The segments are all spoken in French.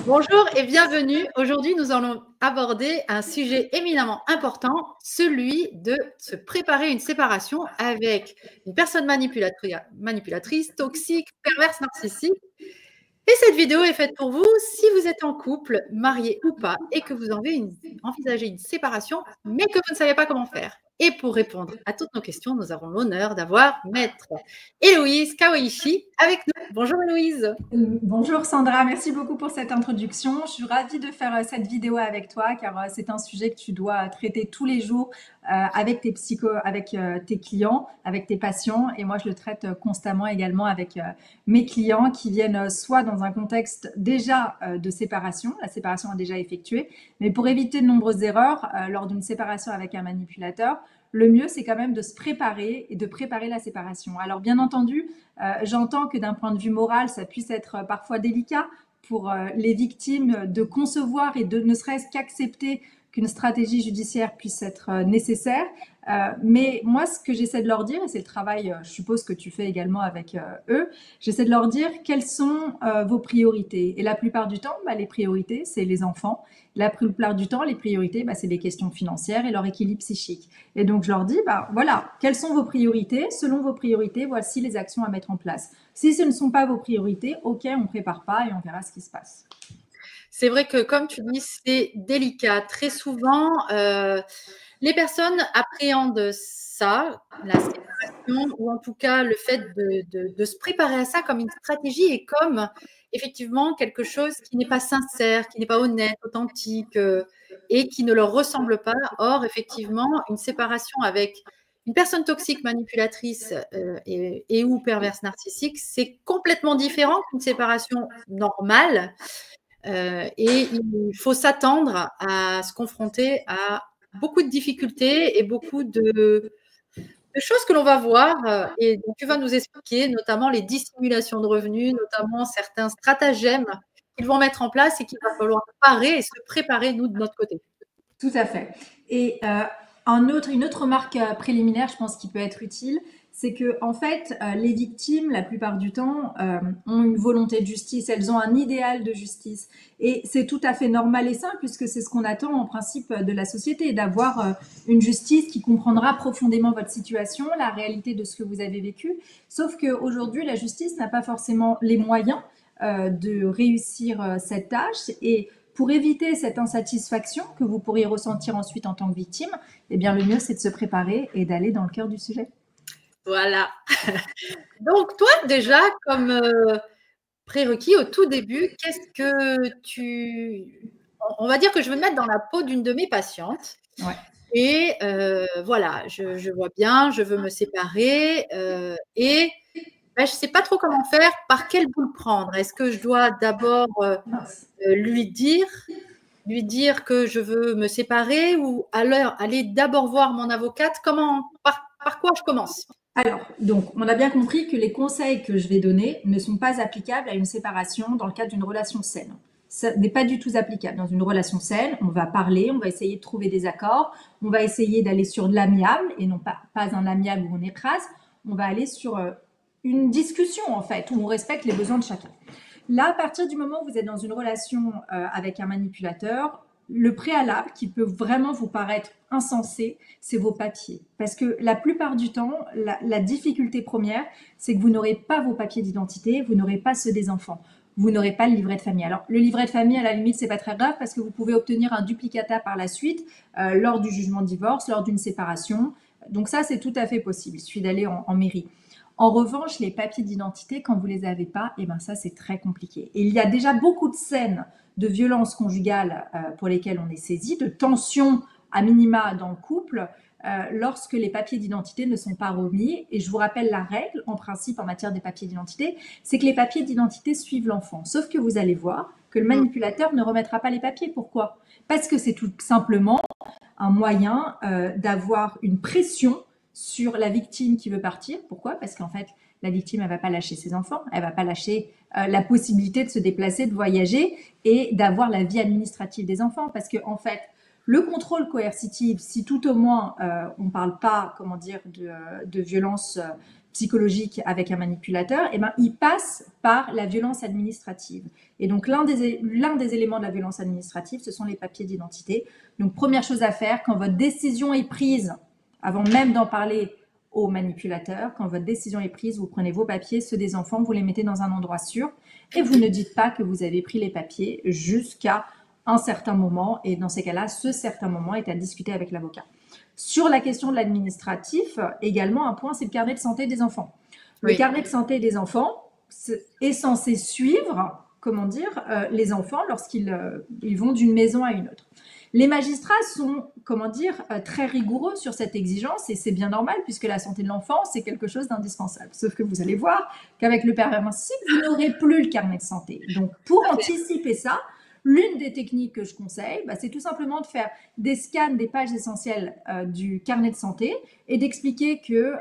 Bonjour et bienvenue. Aujourd'hui, nous allons aborder un sujet éminemment important, celui de se préparer une séparation avec une personne manipulatrice, toxique, perverse, narcissique. Et cette vidéo est faite pour vous si vous êtes en couple, marié ou pas, et que vous envisagez une séparation, mais que vous ne savez pas comment faire. Et pour répondre à toutes nos questions, nous avons l'honneur d'avoir Maître Héloïse Kawaishi avec nous. Bonjour Héloïse. Bonjour Sandra, merci beaucoup pour cette introduction. Je suis ravie de faire cette vidéo avec toi car c'est un sujet que tu dois traiter tous les jours avec tes clients, avec tes patients, et moi je le traite constamment également avec mes clients qui viennent soit dans un contexte déjà de séparation, la séparation est déjà effectuée, mais pour éviter de nombreuses erreurs lors d'une séparation avec un manipulateur, le mieux, c'est quand même de se préparer et de préparer la séparation. Alors, bien entendu, j'entends que d'un point de vue moral, ça puisse être parfois délicat pour les victimes de concevoir et de ne serait-ce qu'accepter qu'une stratégie judiciaire puisse être nécessaire. Mais moi, ce que j'essaie de leur dire, et c'est le travail, je suppose que tu fais également avec eux, j'essaie de leur dire quelles sont vos priorités. Et la plupart du temps, les priorités, c'est les enfants. La plupart du temps, les priorités, c'est les questions financières et leur équilibre psychique. Et donc, je leur dis, voilà, quelles sont vos priorités? Selon vos priorités, voici les actions à mettre en place. Si ce ne sont pas vos priorités, ok, on ne prépare pas et on verra ce qui se passe. C'est vrai que, comme tu dis, c'est délicat. Très souvent, les personnes appréhendent ça, la séparation, ou en tout cas le fait de se préparer à ça comme une stratégie et comme effectivement quelque chose qui n'est pas sincère, qui n'est pas honnête, authentique et qui ne leur ressemble pas. Or, effectivement, une séparation avec une personne toxique, manipulatrice et ou perverse narcissique, c'est complètement différent qu'une séparation normale. Et il faut s'attendre à se confronter à beaucoup de difficultés et beaucoup de choses que l'on va voir et dont tu vas nous expliquer, notamment les dissimulations de revenus, notamment certains stratagèmes qu'ils vont mettre en place et qu'il va falloir parer et se préparer, nous, de notre côté. Tout à fait. Et une autre remarque préliminaire, je pense, qui peut être utile, c'est que en fait, les victimes, la plupart du temps, ont une volonté de justice, elles ont un idéal de justice, et c'est tout à fait normal et sain, puisque c'est ce qu'on attend en principe de la société, d'avoir une justice qui comprendra profondément votre situation, la réalité de ce que vous avez vécu. Sauf qu'aujourd'hui, la justice n'a pas forcément les moyens de réussir cette tâche, et pour éviter cette insatisfaction que vous pourriez ressentir ensuite en tant que victime, eh bien, le mieux, c'est de se préparer et d'aller dans le cœur du sujet. Voilà. Donc, toi, déjà, comme prérequis au tout début, qu'est-ce que tu... On va dire que je vais me mettre dans la peau d'une de mes patientes. Ouais. Et voilà, je vois bien, je veux me séparer et je ne sais pas trop comment faire, par quelle boule prendre. Est-ce que je dois d'abord lui dire que je veux me séparer ou alors aller d'abord voir mon avocate? Par quoi je commence? Alors, donc, on a bien compris que les conseils que je vais donner ne sont pas applicables à une séparation dans le cadre d'une relation saine. Ça n'est pas du tout applicable. Dans une relation saine, on va parler, on va essayer de trouver des accords, on va essayer d'aller sur de l'amiable et non pas un amiable où on écrase. On va aller sur une discussion, en fait, où on respecte les besoins de chacun. Là, à partir du moment où vous êtes dans une relation avec un manipulateur, le préalable qui peut vraiment vous paraître insensé, c'est vos papiers. Parce que la plupart du temps, la difficulté première, c'est que vous n'aurez pas vos papiers d'identité, vous n'aurez pas ceux des enfants, vous n'aurez pas le livret de famille. Alors, le livret de famille, à la limite, c'est pas très grave parce que vous pouvez obtenir un duplicata par la suite lors du jugement de divorce, lors d'une séparation. Donc ça, c'est tout à fait possible. Il suffit d'aller en mairie. En revanche, les papiers d'identité, quand vous les avez pas, ça c'est très compliqué. Et il y a déjà beaucoup de scènes de violence conjugale pour lesquelles on est saisi, de tensions à minima dans le couple, lorsque les papiers d'identité ne sont pas remis. Et je vous rappelle la règle, en principe, en matière des papiers d'identité, c'est que les papiers d'identité suivent l'enfant. Sauf que vous allez voir que le manipulateur ne remettra pas les papiers. Pourquoi? Parce que c'est tout simplement un moyen d'avoir une pression sur la victime qui veut partir. Pourquoi? Parce qu'en fait, la victime, elle va pas lâcher ses enfants, elle va pas lâcher la possibilité de se déplacer, de voyager et d'avoir la vie administrative des enfants. Parce que en fait, le contrôle coercitif, si tout au moins on parle pas, comment dire, de violence psychologique avec un manipulateur, eh ben, il passe par la violence administrative. Et donc, l'un des éléments de la violence administrative, ce sont les papiers d'identité. Donc, première chose à faire, quand votre décision est prise, avant même d'en parler au manipulateur, quand votre décision est prise, vous prenez vos papiers, ceux des enfants, vous les mettez dans un endroit sûr, et vous ne dites pas que vous avez pris les papiers jusqu'à un certain moment. Et dans ces cas-là, ce certain moment est à discuter avec l'avocat. Sur la question de l'administratif, également un point, c'est le carnet de santé des enfants. Le carnet de santé des enfants est censé suivre, les enfants lorsqu'ils vont d'une maison à une autre. Les magistrats sont, très rigoureux sur cette exigence, et c'est bien normal puisque la santé de l'enfant, c'est quelque chose d'indispensable. Sauf que vous allez voir qu'avec le pervers narcissique, vous n'aurez plus le carnet de santé. Donc, pour anticiper ça, l'une des techniques que je conseille, c'est tout simplement de faire des scans des pages essentielles du carnet de santé et d'expliquer que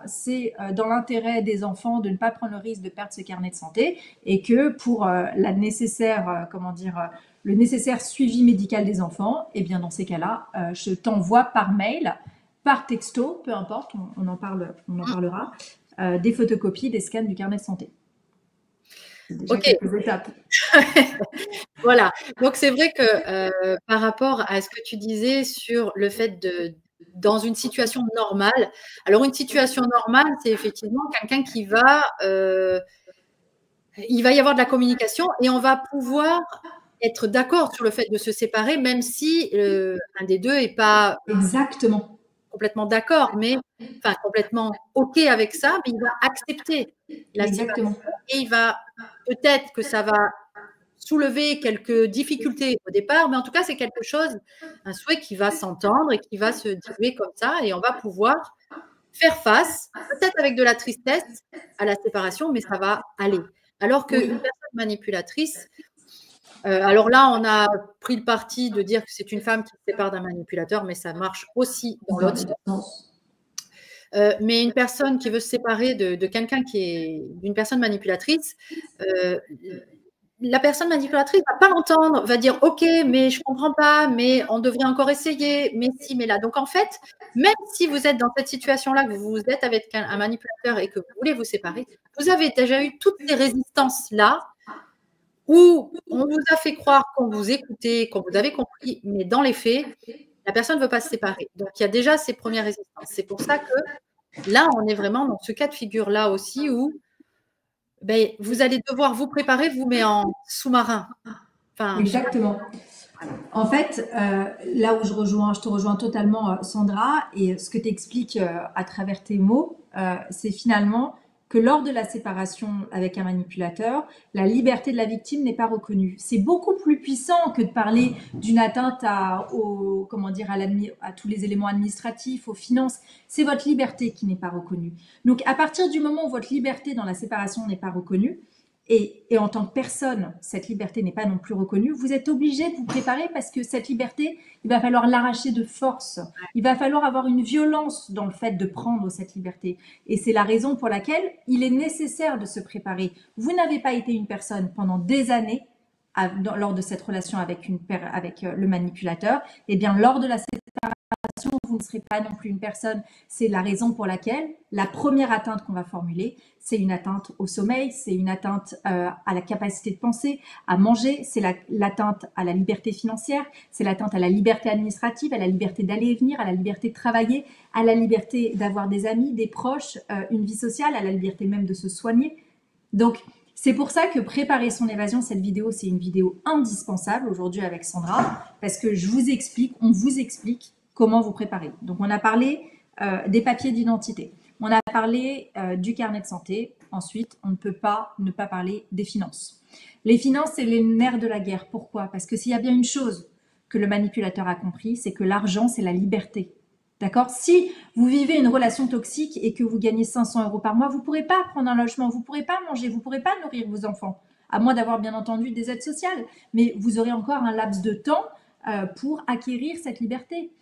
c'est dans l'intérêt des enfants de ne pas prendre le risque de perdre ce carnet de santé, et que pour le nécessaire suivi médical des enfants, et bien dans ces cas-là, je t'envoie par mail, par texto, peu importe, on en parlera, des photocopies, des scans du carnet de santé. C'est déjà quelques étapes. Voilà, donc c'est vrai que par rapport à ce que tu disais sur le fait dans une situation normale, alors une situation normale, c'est effectivement quelqu'un qui il va y avoir de la communication et on va pouvoir être d'accord sur le fait de se séparer, même si un des deux n'est pas exactement complètement d'accord, mais enfin complètement OK avec ça, mais il va accepter la séparation et il va peut-être que ça va soulever quelques difficultés au départ, mais en tout cas, c'est quelque chose, un souhait qui va s'entendre et qui va se diluer comme ça, et on va pouvoir faire face, peut-être avec de la tristesse, à la séparation, mais ça va aller. Alors qu'une personne manipulatrice, alors là, on a pris le parti de dire que c'est une femme qui se sépare d'un manipulateur, mais ça marche aussi dans l'autre sens. Mais une personne qui veut se séparer de quelqu'un d'une personne manipulatrice, la personne manipulatrice ne va pas l'entendre, va dire « Ok, mais je ne comprends pas, mais on devrait encore essayer, mais si, mais là. » Donc, en fait, même si vous êtes dans cette situation-là, que vous êtes avec un manipulateur et que vous voulez vous séparer, vous avez déjà eu toutes ces résistances-là où on vous a fait croire qu'on vous écoutait, qu'on vous avait compris, mais dans les faits, la personne ne veut pas se séparer. Donc, il y a déjà ces premières résistances. C'est pour ça que là, on est vraiment dans ce cas de figure-là aussi où vous allez devoir vous préparer, vous, mais en sous-marin. Enfin, exactement. En fait, là où je te rejoins totalement, Sandra, et ce que tu expliques à travers tes mots, c'est finalement que lors de la séparation avec un manipulateur, la liberté de la victime n'est pas reconnue. C'est beaucoup plus puissant que de parler d'une atteinte à tous les éléments administratifs, aux finances. C'est votre liberté qui n'est pas reconnue. Donc, à partir du moment où votre liberté dans la séparation n'est pas reconnue, et en tant que personne, cette liberté n'est pas non plus reconnue, vous êtes obligé de vous préparer parce que cette liberté, il va falloir l'arracher de force. Il va falloir avoir une violence dans le fait de prendre cette liberté. Et c'est la raison pour laquelle il est nécessaire de se préparer. Vous n'avez pas été une personne pendant des années lors de cette relation avec le manipulateur. Et bien, lors de la séparation, vous ne serez pas non plus une personne. C'est la raison pour laquelle la première atteinte qu'on va formuler, c'est une atteinte au sommeil, c'est une atteinte à la capacité de penser, à manger, c'est l'atteinte à la liberté financière, c'est l'atteinte à la liberté administrative, à la liberté d'aller et venir, à la liberté de travailler, à la liberté d'avoir des amis, des proches, une vie sociale, à la liberté même de se soigner. Donc, c'est pour ça que préparer son évasion, cette vidéo, c'est une vidéo indispensable aujourd'hui avec Sandra, parce que on vous explique comment vous préparer. Donc, on a parlé des papiers d'identité. On a parlé du carnet de santé. Ensuite, on ne peut pas ne pas parler des finances. Les finances, c'est les nerfs de la guerre. Pourquoi? Parce que s'il y a bien une chose que le manipulateur a compris, c'est que l'argent, c'est la liberté. D'accord? Si vous vivez une relation toxique et que vous gagnez 500 € par mois, vous ne pourrez pas prendre un logement, vous ne pourrez pas manger, vous ne pourrez pas nourrir vos enfants, à moins d'avoir bien entendu des aides sociales. Mais vous aurez encore un laps de temps pour acquérir cette liberté,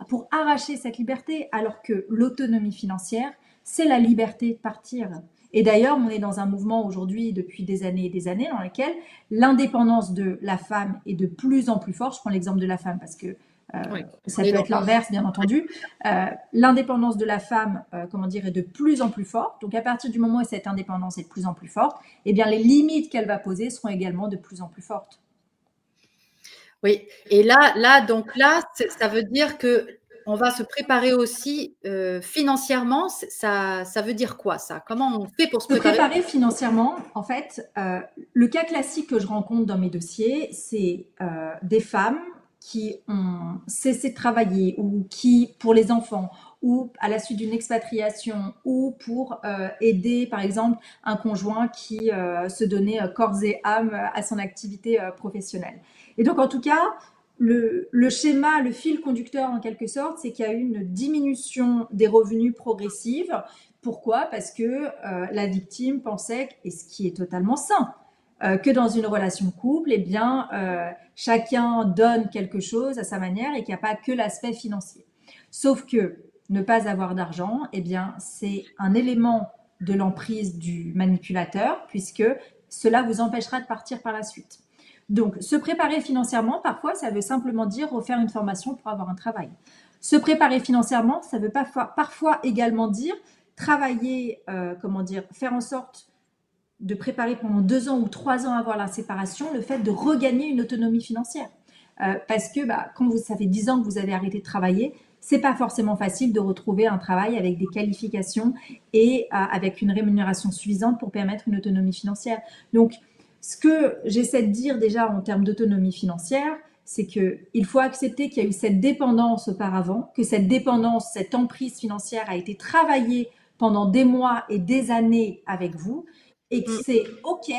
pour arracher cette liberté, alors que l'autonomie financière, c'est la liberté de partir. Et d'ailleurs, on est dans un mouvement aujourd'hui depuis des années et des années dans lequel l'indépendance de la femme est de plus en plus forte. Je prends l'exemple de la femme parce que Oui. Ça peut être l'inverse, bien entendu. L'indépendance de la femme, est de plus en plus forte. Donc, à partir du moment où cette indépendance est de plus en plus forte, eh bien, les limites qu'elle va poser seront également de plus en plus fortes. Oui, et là, ça veut dire que on va se préparer aussi financièrement. Ça veut dire quoi ça? Comment on fait pour se préparer? Se préparer financièrement, en fait, le cas classique que je rencontre dans mes dossiers, c'est des femmes qui ont cessé de travailler ou qui, pour les enfants, ou à la suite d'une expatriation, ou pour aider, par exemple, un conjoint qui se donnait corps et âme à son activité professionnelle. Et donc, en tout cas, le schéma, le fil conducteur en quelque sorte, c'est qu'il y a eu une diminution des revenus progressive. Pourquoi? Parce que la victime pensait, et ce qui est totalement sain, que dans une relation couple, eh bien, chacun donne quelque chose à sa manière et qu'il n'y a pas que l'aspect financier. Sauf que ne pas avoir d'argent, eh bien, c'est un élément de l'emprise du manipulateur, puisque cela vous empêchera de partir par la suite. Donc, se préparer financièrement, parfois, ça veut simplement dire refaire une formation pour avoir un travail. Se préparer financièrement, ça veut parfois également dire travailler, faire en sorte de préparer pendant 2 ans ou 3 ans avant la séparation le fait de regagner une autonomie financière. Parce que quand ça fait 10 ans que vous avez arrêté de travailler, c'est pas forcément facile de retrouver un travail avec des qualifications et avec une rémunération suffisante pour permettre une autonomie financière. Donc, ce que j'essaie de dire déjà en termes d'autonomie financière, c'est qu'il faut accepter qu'il y a eu cette dépendance auparavant, que cette dépendance, cette emprise financière a été travaillée pendant des mois et des années avec vous, et que c'est OK,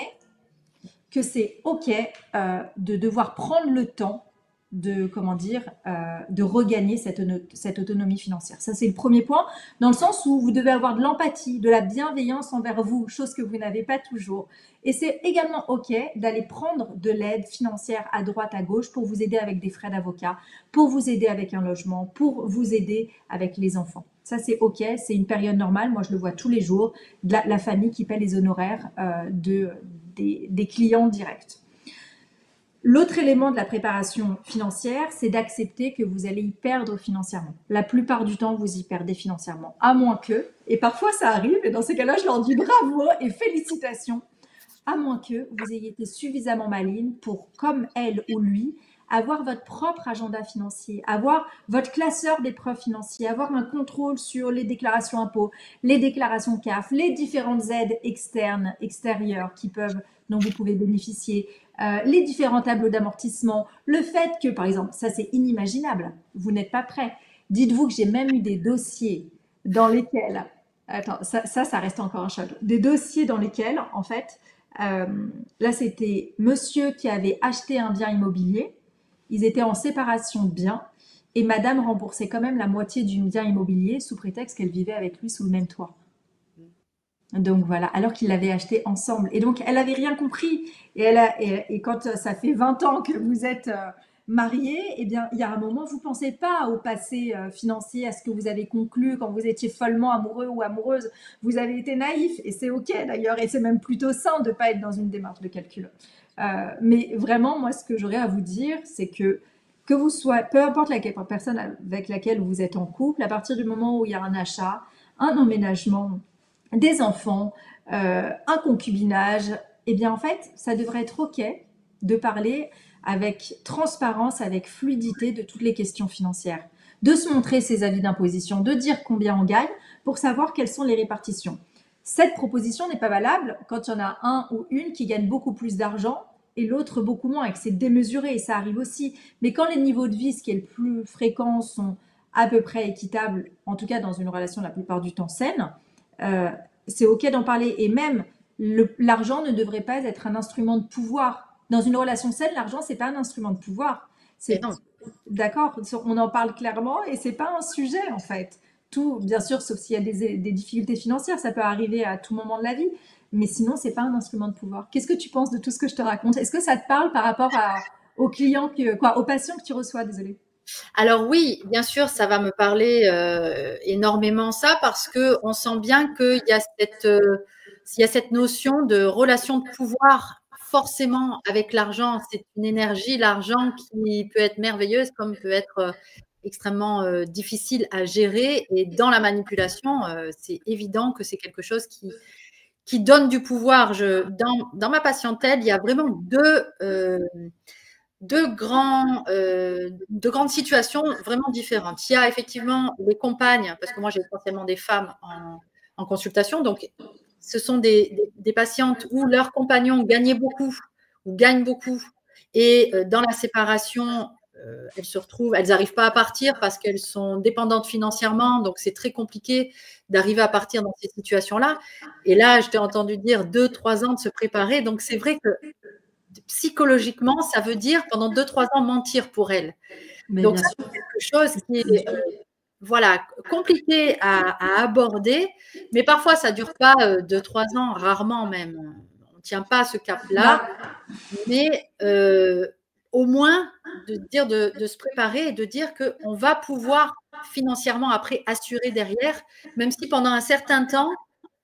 de devoir prendre le temps de regagner cette autonomie financière. Ça, c'est le premier point, dans le sens où vous devez avoir de l'empathie, de la bienveillance envers vous, chose que vous n'avez pas toujours. Et c'est également OK d'aller prendre de l'aide financière à droite, à gauche, pour vous aider avec des frais d'avocat, pour vous aider avec un logement, pour vous aider avec les enfants. Ça, c'est OK, c'est une période normale. Moi, je le vois tous les jours, la famille qui paie les honoraires des clients directs. L'autre élément de la préparation financière, c'est d'accepter que vous allez y perdre financièrement. La plupart du temps, vous y perdez financièrement, à moins que, et parfois ça arrive, et dans ces cas-là, je leur dis bravo et félicitations, à moins que vous ayez été suffisamment maligne pour, comme elle ou lui, avoir votre propre agenda financier, avoir votre classeur des preuves financières, avoir un contrôle sur les déclarations impôts, les déclarations CAF, les différentes aides externes, extérieures dont vous pouvez bénéficier, les différents tableaux d'amortissement, le fait que, par exemple, ça c'est inimaginable, vous n'êtes pas prêt. Dites-vous que j'ai même eu des dossiers dans lesquels, attends, ça reste encore un choc, des dossiers dans lesquels, en fait, là c'était monsieur qui avait acheté un bien immobilier, ils étaient en séparation de biens, et madame remboursait quand même la moitié du bien immobilier sous prétexte qu'elle vivait avec lui sous le même toit. Donc voilà, alors qu'ils l'avaient acheté ensemble. Et donc, elle n'avait rien compris. Et quand ça fait 20 ans que vous êtes mariés, eh bien, il y a un moment, vous ne pensez pas au passé financier, à ce que vous avez conclu quand vous étiez follement amoureux ou amoureuse. Vous avez été naïf, et c'est OK d'ailleurs, et c'est même plutôt sain de ne pas être dans une démarche de calcul. Mais vraiment, moi, ce que j'aurais à vous dire, c'est que vous soyez, peu importe la personne avec laquelle vous êtes en couple, à partir du moment où il y a un achat, un emménagement, des enfants, un concubinage, eh bien en fait, ça devrait être OK de parler avec transparence, avec fluidité de toutes les questions financières, de se montrer ses avis d'imposition, de dire combien on gagne pour savoir quelles sont les répartitions. Cette proposition n'est pas valable quand il y en a un ou une qui gagne beaucoup plus d'argent et l'autre beaucoup moins, et que c'est démesuré, et ça arrive aussi. Mais quand les niveaux de vie, ce qui est le plus fréquent, sont à peu près équitables, en tout cas dans une relation la plupart du temps saine, c'est OK d'en parler. Et même, l'argent ne devrait pas être un instrument de pouvoir. Dans une relation saine, l'argent, c'est pas un instrument de pouvoir. D'accord, on en parle clairement, et c'est pas un sujet en fait. Tout, bien sûr, sauf s'il y a des difficultés financières, ça peut arriver à tout moment de la vie. Mais sinon, c'est pas un instrument de pouvoir. Qu'est-ce que tu penses de tout ce que je te raconte? Est-ce que ça te parle par rapport aux clients, aux patients que tu reçois? Désolée. Alors oui, bien sûr, ça va me parler énormément ça, parce que on sent bien qu'il y a cette notion de relation de pouvoir forcément avec l'argent. C'est une énergie, l'argent, qui peut être merveilleuse comme peut être extrêmement difficile à gérer. Et dans la manipulation, c'est évident que c'est quelque chose qui donne du pouvoir. Dans ma patientèle, il y a vraiment deux grandes situations vraiment différentes. Il y a effectivement les compagnes, parce que moi j'ai essentiellement des femmes en consultation, donc ce sont des patientes où leurs compagnons gagnaient beaucoup ou gagnent beaucoup, et dans la séparation, elles se retrouvent, elles n'arrivent pas à partir parce qu'elles sont dépendantes financièrement, donc c'est très compliqué d'arriver à partir dans ces situations-là. Et là, je t'ai entendu dire 2-3 ans de se préparer, donc c'est vrai que psychologiquement, ça veut dire pendant 2-3 ans mentir pour elles. Mais Donc bien ça, sûr. c'est quelque chose qui est voilà, compliqué à aborder, mais parfois ça ne dure pas 2-3 ans, rarement même. On ne tient pas ce cap-là, mais au moins de dire de se préparer et de dire qu'on va pouvoir financièrement après assurer derrière, même si pendant un certain temps,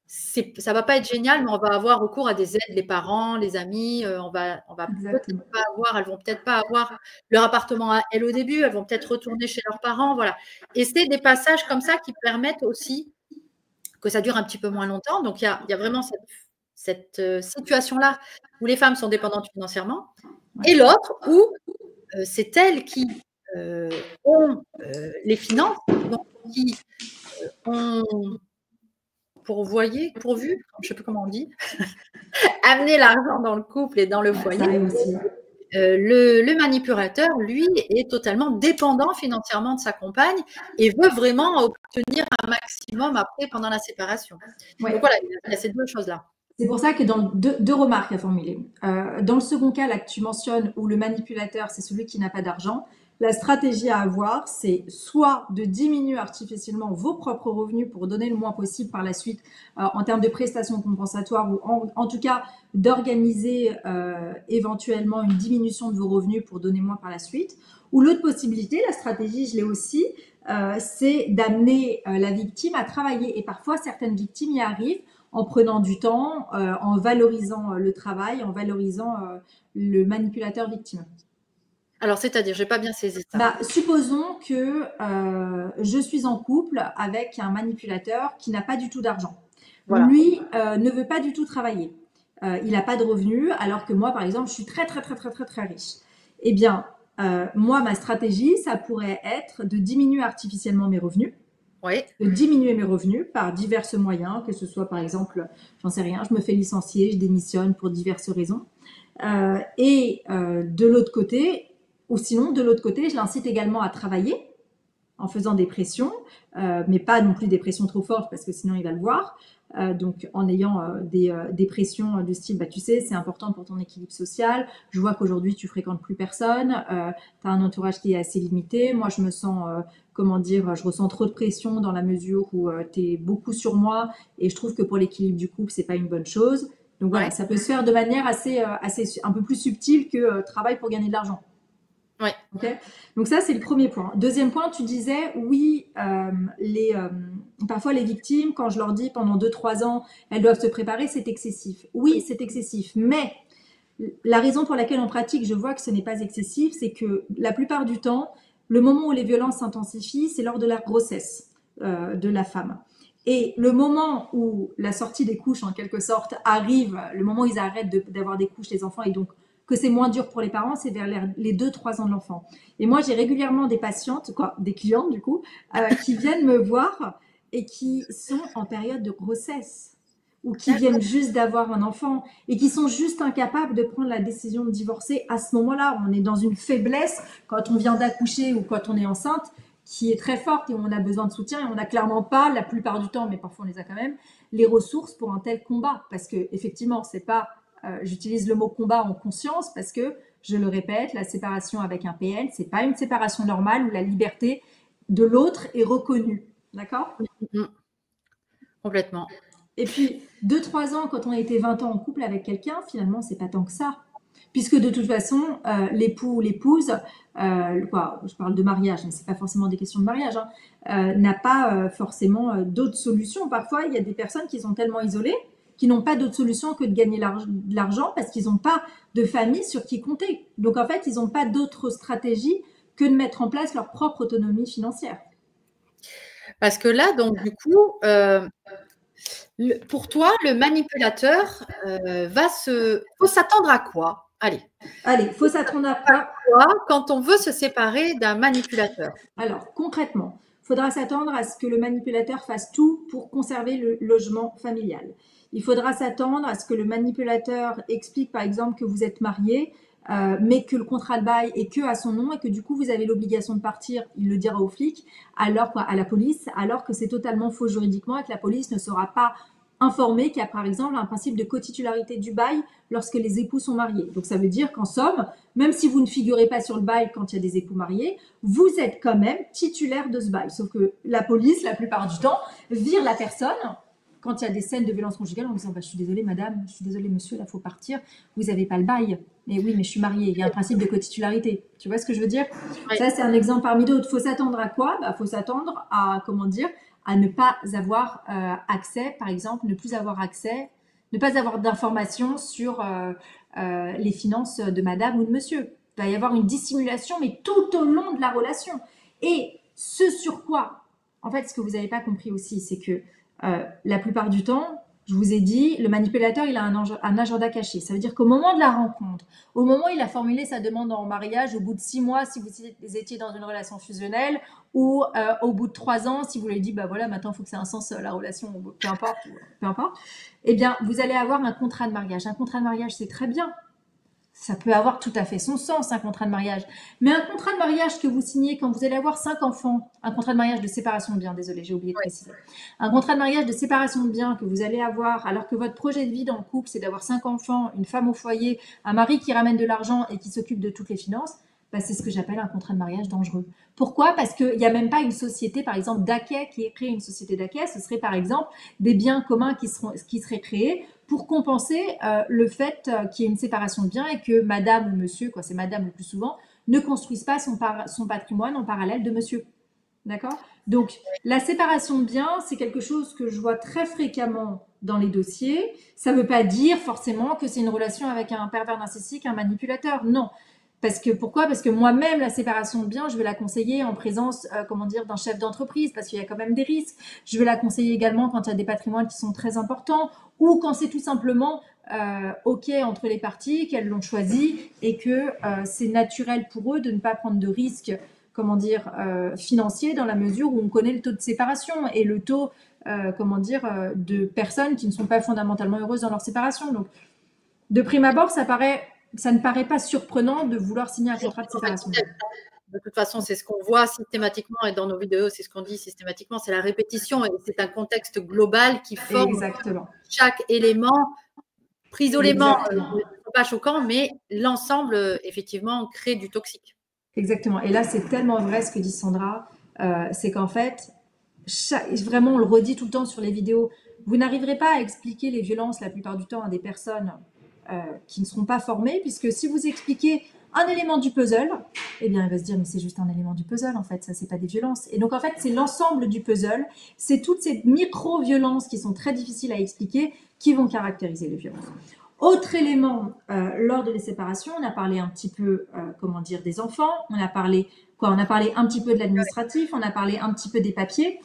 ça va pas être génial, mais on va avoir recours à des aides, les parents, les amis, on va peut-être Exactement. pas avoir, elles vont peut-être pas avoir leur appartement à elles au début, elles vont peut-être retourner chez leurs parents, voilà. Et c'est des passages comme ça qui permettent aussi que ça dure un petit peu moins longtemps. Donc il y a vraiment cette situation-là où les femmes sont dépendantes financièrement, et l'autre où c'est elles qui ont les finances, donc qui ont pourvu, je ne sais plus comment on dit, amener l'argent dans le couple et dans le foyer. Ça arrive aussi. Le manipulateur, lui, est totalement dépendant financièrement de sa compagne et veut vraiment obtenir un maximum après, pendant la séparation. Ouais. Donc voilà, il y a ces deux choses-là. C'est pour ça que dans deux remarques à formuler. Dans le second cas, là que tu mentionnes, où le manipulateur, c'est celui qui n'a pas d'argent, la stratégie à avoir, c'est soit de diminuer artificiellement vos propres revenus pour donner le moins possible par la suite en termes de prestations compensatoires, ou en tout cas d'organiser éventuellement une diminution de vos revenus pour donner moins par la suite. Ou l'autre possibilité, la stratégie, je l'ai aussi, c'est d'amener la victime à travailler. Et parfois, certaines victimes y arrivent en prenant du temps, en valorisant le travail, en valorisant le manipulateur victime. Alors, c'est-à-dire, je n'ai pas bien saisi ça. Supposons que je suis en couple avec un manipulateur qui n'a pas du tout d'argent. Voilà. Lui ne veut pas du tout travailler. Il n'a pas de revenus, alors que moi, par exemple, je suis très, très, très, très, très, très riche. Eh bien, moi, ma stratégie, ça pourrait être de diminuer artificiellement mes revenus. Oui. De diminuer mes revenus par divers moyens, que ce soit par exemple, j'en sais rien, je me fais licencier, je démissionne pour diverses raisons. De l'autre côté, ou sinon de l'autre côté, je l'incite également à travailler en faisant des pressions, mais pas non plus des pressions trop fortes parce que sinon il va le voir. Donc en ayant des pressions du style, bah, tu sais, c'est important pour ton équilibre social, je vois qu'aujourd'hui tu fréquentes plus personne, tu as un entourage qui est assez limité, moi je me sens, comment dire, je ressens trop de pression dans la mesure où tu es beaucoup sur moi et je trouve que pour l'équilibre du couple, c'est pas une bonne chose. Donc voilà, ça peut se faire de manière assez un peu plus subtile que travail pour gagner de l'argent. Ouais. Okay. Donc ça, c'est le premier point. Deuxième point, tu disais, oui, parfois les victimes, quand je leur dis pendant 2-3 ans, elles doivent se préparer, c'est excessif. Oui, c'est excessif, mais la raison pour laquelle en pratique, je vois que ce n'est pas excessif, c'est que la plupart du temps, le moment où les violences s'intensifient, c'est lors de la grossesse de la femme. Et le moment où la sortie des couches, en quelque sorte, arrive, le moment où ils arrêtent d'avoir des couches, les enfants, et donc que c'est moins dur pour les parents, c'est vers les 2-3 ans de l'enfant. Et moi, j'ai régulièrement des patientes, des clientes du coup, qui viennent me voir et qui sont en période de grossesse ou qui viennent juste d'avoir un enfant et qui sont juste incapables de prendre la décision de divorcer à ce moment-là. On est dans une faiblesse quand on vient d'accoucher ou quand on est enceinte qui est très forte et on a besoin de soutien et on n'a clairement pas, la plupart du temps, mais parfois on les a quand même, les ressources pour un tel combat. Parce que effectivement, c'est pas... j'utilise le mot combat en conscience parce que, je le répète, la séparation avec un PN, c'est pas une séparation normale où la liberté de l'autre est reconnue. D'accord ? Complètement. Et puis, 2-3 ans, quand on a été 20 ans en couple avec quelqu'un, finalement, c'est pas tant que ça. Puisque de toute façon, l'époux ou l'épouse, je parle de mariage, mais c'est pas forcément des questions de mariage, n'a pas forcément d'autres solutions. Parfois, il y a des personnes qui sont tellement isolées qui n'ont pas d'autre solution que de gagner de l'argent parce qu'ils n'ont pas de famille sur qui compter. Donc en fait, ils n'ont pas d'autre stratégie que de mettre en place leur propre autonomie financière. Parce que là, donc du coup, pour toi, le manipulateur faut s'attendre à quoi? Allez, faut s'attendre à quoi quand on veut se séparer d'un manipulateur? Alors, concrètement, il faudra s'attendre à ce que le manipulateur fasse tout pour conserver le logement familial. Il faudra s'attendre à ce que le manipulateur explique, par exemple, que vous êtes marié, mais que le contrat de bail est que à son nom et que du coup, vous avez l'obligation de partir, il le dira aux flics, alors à la police, alors que c'est totalement faux juridiquement et que la police ne sera pas informée qu'il y a, par exemple, un principe de cotitularité du bail lorsque les époux sont mariés. Donc, ça veut dire qu'en somme, même si vous ne figurez pas sur le bail quand il y a des époux mariés, vous êtes quand même titulaire de ce bail. Sauf que la police, la plupart du temps, vire la personne quand il y a des scènes de violence conjugale en disant je suis désolée madame, je suis désolée monsieur, là il faut partir, vous n'avez pas le bail. Mais oui, mais je suis mariée, il y a un principe de cotitularité. Tu vois ce que je veux dire? Oui. Ça, c'est un exemple parmi d'autres. Il faut s'attendre à quoi? Faut s'attendre à, à ne pas avoir accès, par exemple, ne pas avoir d'informations sur les finances de madame ou de monsieur. Il va y avoir une dissimulation, mais tout au long de la relation. Et ce sur quoi, en fait, ce que vous n'avez pas compris aussi, c'est que la plupart du temps, je vous ai dit, le manipulateur, il a un agenda caché. Ça veut dire qu'au moment de la rencontre, au moment où il a formulé sa demande en mariage, au bout de 6 mois, si vous étiez dans une relation fusionnelle, ou au bout de 3 ans, si vous lui avez dit, voilà, maintenant, il faut que ça ait un sens, la relation, peu importe, eh bien, vous allez avoir un contrat de mariage. Un contrat de mariage, c'est très bien. Ça peut avoir tout à fait son sens, un contrat de mariage. Mais un contrat de mariage que vous signez quand vous allez avoir 5 enfants, un contrat de mariage de séparation de biens, désolé, j'ai oublié de préciser. Un contrat de mariage de séparation de biens que vous allez avoir alors que votre projet de vie dans le couple, c'est d'avoir 5 enfants, une femme au foyer, un mari qui ramène de l'argent et qui s'occupe de toutes les finances, c'est ce que j'appelle un contrat de mariage dangereux. Pourquoi? Parce qu'il n'y a même pas une société, par exemple, d'acquet qui est créée, une société d'acquet. Ce serait, par exemple, des biens communs qui seraient créés pour compenser le fait qu'il y ait une séparation de biens et que madame ou monsieur, c'est madame le plus souvent, ne construise pas son patrimoine en parallèle de monsieur. D'accord? Donc, la séparation de biens, c'est quelque chose que je vois très fréquemment dans les dossiers. Ça ne veut pas dire forcément que c'est une relation avec un pervers narcissique, un manipulateur. Non. Pourquoi? Parce que moi-même, la séparation de biens, je vais la conseiller en présence, d'un chef d'entreprise, parce qu'il y a quand même des risques. Je vais la conseiller également quand il y a des patrimoines qui sont très importants, ou quand c'est tout simplement OK entre les parties, qu'elles l'ont choisi, et que c'est naturel pour eux de ne pas prendre de risques, financiers, dans la mesure où on connaît le taux de séparation et le taux, de personnes qui ne sont pas fondamentalement heureuses dans leur séparation. Donc, de prime abord, ça ne paraît pas surprenant de vouloir signer un contrat de séparation. De toute façon, c'est ce qu'on voit systématiquement et dans nos vidéos, c'est ce qu'on dit systématiquement, c'est la répétition et c'est un contexte global qui forme Exactement. chaque élément. Pris isolément, ce n'est pas choquant, mais l'ensemble, effectivement, crée du toxique. Exactement. Et là, c'est tellement vrai ce que dit Sandra, c'est qu'en fait, vraiment, on le redit tout le temps sur les vidéos, vous n'arriverez pas à expliquer les violences la plupart du temps à des personnes qui ne seront pas formées, puisque si vous expliquez un élément du puzzle, eh bien, elle va se dire, mais c'est juste un élément du puzzle, en fait, ça, c'est pas des violences. Et donc, en fait, c'est l'ensemble du puzzle, c'est toutes ces micro-violences qui sont très difficiles à expliquer, qui vont caractériser les violences. Autre élément, lors de les séparations, on a parlé un petit peu, des enfants, on a parlé un petit peu de l'administratif, on a parlé un petit peu des papiers.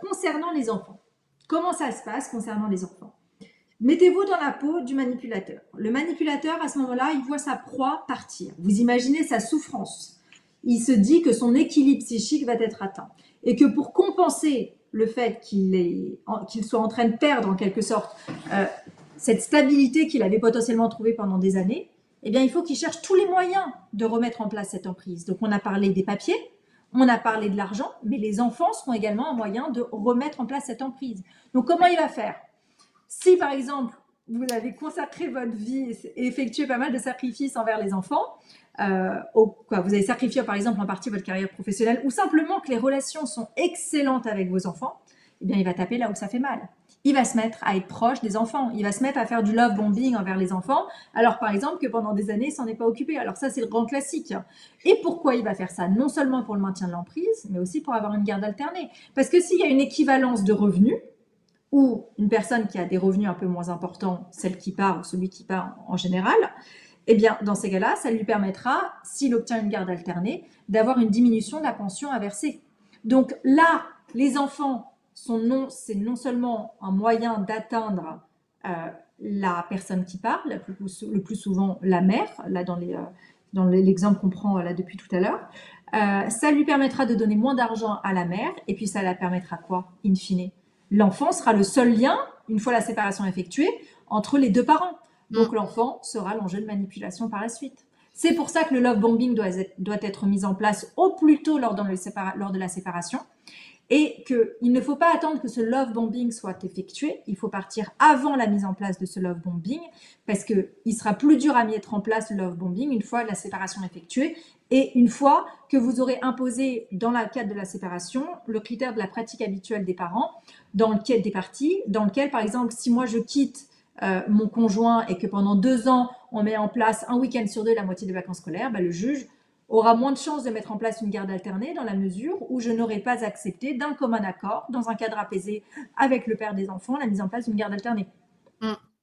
Concernant les enfants, comment ça se passe concernant les enfants? Mettez-vous dans la peau du manipulateur. Le manipulateur, à ce moment-là, il voit sa proie partir. Vous imaginez sa souffrance. Il se dit que son équilibre psychique va être atteint. Et que pour compenser le fait qu'il soit en train de perdre, en quelque sorte, cette stabilité qu'il avait potentiellement trouvée pendant des années, eh bien, il faut qu'il cherche tous les moyens de remettre en place cette emprise. Donc, on a parlé des papiers, on a parlé de l'argent, mais les enfants seront également un moyen de remettre en place cette emprise. Donc, comment il va faire? Si, par exemple, vous avez consacré votre vie et effectué pas mal de sacrifices envers les enfants, vous avez sacrifié, par exemple, en partie votre carrière professionnelle, ou simplement que les relations sont excellentes avec vos enfants, eh bien, il va taper là où ça fait mal. Il va se mettre à être proche des enfants. Il va se mettre à faire du love bombing envers les enfants, alors par exemple que pendant des années, il s'en est pas occupé. Alors ça, c'est le grand classique. Et pourquoi il va faire ça? Non seulement pour le maintien de l'emprise, mais aussi pour avoir une garde alternée. Parce que s'il y a une équivalence de revenus, ou une personne qui a des revenus un peu moins importants, celle qui part ou celui qui part en général, eh bien, dans ces cas-là, ça lui permettra, s'il obtient une garde alternée, d'avoir une diminution de la pension à verser. Donc là, les enfants c'est non seulement un moyen d'atteindre euh, la personne qui part, le plus souvent la mère, là dans l'exemple qu'on prend là depuis tout à l'heure, ça lui permettra de donner moins d'argent à la mère, et puis ça la permettra quoi, in fine? L'enfant sera le seul lien, une fois la séparation effectuée, entre les deux parents. Donc l'enfant sera l'enjeu de manipulation par la suite. C'est pour ça que le love bombing doit être mis en place au plus tôt lors de la séparation, et qu'il ne faut pas attendre que ce love bombing soit effectué, il faut partir avant la mise en place de ce love bombing, parce qu'il sera plus dur à mettre en place le love bombing une fois la séparation effectuée, et une fois que vous aurez imposé dans le cadre de la séparation le critère de la pratique habituelle des parents, des parties, dans lequel par exemple si moi je quitte mon conjoint et que pendant 2 ans on met en place un week-end sur 2 la moitié des vacances scolaires, le juge aura moins de chances de mettre en place une garde alternée dans la mesure où je n'aurai pas accepté d'un commun accord, dans un cadre apaisé avec le père des enfants, la mise en place d'une garde alternée.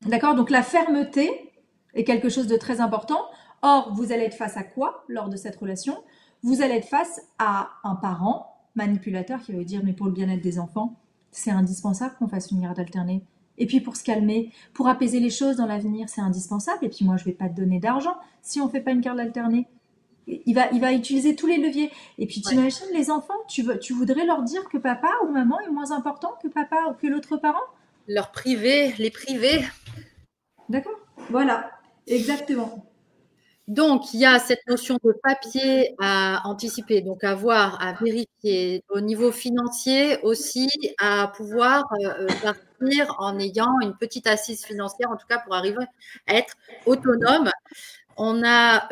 D'accord? Donc la fermeté est quelque chose de très important. Or, vous allez être face à quoi lors de cette relation? Vous allez être face à un parent manipulateur qui va vous dire mais pour le bien-être des enfants, c'est indispensable qu'on fasse une garde alternée. Et puis pour se calmer, pour apaiser les choses dans l'avenir, c'est indispensable. Et puis moi, je ne vais pas te donner d'argent si on ne fait pas une garde alternée. Il va utiliser tous les leviers. Et puis t'imagines les enfants, tu voudrais leur dire que papa ou maman est moins important que papa ou que l'autre parent? Leur priver, les priver. D'accord? Voilà, exactement. Donc, il y a cette notion de papier à anticiper, donc à voir, à vérifier. Au niveau financier aussi, à pouvoir partir en ayant une petite assise financière, en tout cas pour arriver à être autonome. On a